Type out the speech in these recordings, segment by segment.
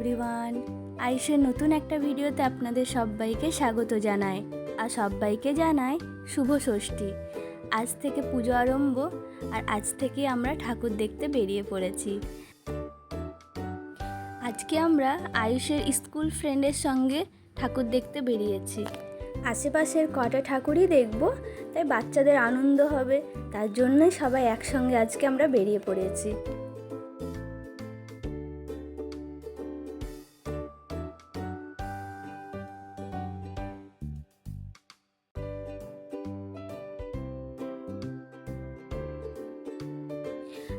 Everyone, আয়ুষের নতুন একটা ভিডিওতে আপনাদের সবাইকে স্বাগত জানাই। আর সবাইকে জানাই শুভ ষষ্ঠী। আজ থেকে পুজো আরম্ভ, আর আজ থেকে আমরা ঠাকুর দেখতে বেরিয়ে পড়েছি। আজকে আমরা আয়ুষের স্কুল ফ্রেন্ডের সঙ্গে ঠাকুর দেখতে বেরিয়েছি। আশেপাশের কটা ঠাকুরই দেখব, তাই বাচ্চাদের আনন্দ হবে, তার জন্যই সবাই একসঙ্গে আজকে আমরা বেরিয়ে পড়েছি।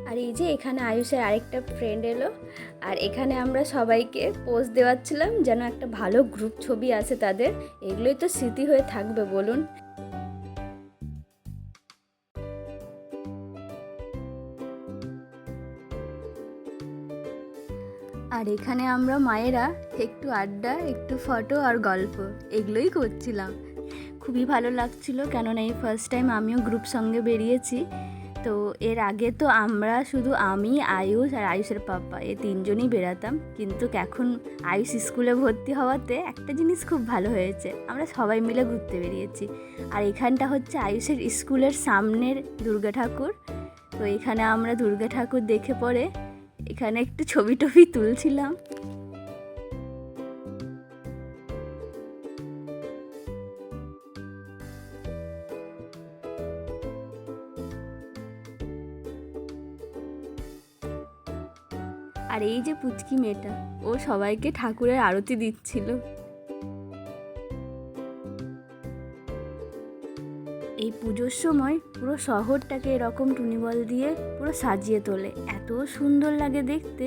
আর এই যে এখানে আয়ুষের আরেকটা ফ্রেন্ড এলো, আর এখানে আমরা সবাইকে পোজ দেওয়াচ্ছিলাম যেন একটা ভালো গ্রুপ ছবি আছে তাদের। এগুলোই তো স্মৃতি হয়ে থাকবে বলুন। আর এখানে আমরা মায়েরা একটু আড্ডা, একটু ফটো আর গল্প এগুলোই করছিলাম। খুবই ভালো লাগছিল, কেননা এই ফার্স্ট টাইম আমিও গ্রুপ সঙ্গে বেরিয়েছি। তো এর আগে তো আমরা শুধু আমি, আয়ুষ আর আয়ুষের পাপা এই তিনজনই বেরাতাম, কিন্তু এখন আয়ুষ স্কুলে ভর্তি হওয়াতে একটা জিনিস খুব ভালো হয়েছে, আমরা সবাই মিলে ঘুরতে বেরিয়েছি। আর এখানটা হচ্ছে আয়ুষের স্কুলের সামনের দুর্গা ঠাকুর। তো এখানে আমরা দুর্গা ঠাকুর দেখে পরে এখানে একটু ছবি টবি তুলছিলাম। আর এই যে পুচকি মেয়েটা, ও সবাইকে ঠাকুরের আরতি দিচ্ছিল। এই পুজোর সময় পুরো শহরটাকে এরকম টুনিবল দিয়ে পুরো সাজিয়ে তোলে, এত সুন্দর লাগে দেখতে।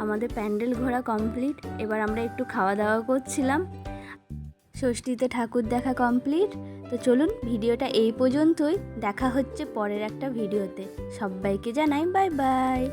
আমাদের প্যান্ডেল ঘোরা কমপ্লিট, এবার আমরা একটু খাওয়া দাওয়া করছিলাম। ষষ্ঠীতে ঠাকুর দেখা কমপ্লিট। তো চলুন, ভিডিওটা এই পর্যন্তই, দেখা হচ্ছে পরের একটা ভিডিওতে। সবাইকে জানাই বাই বাই।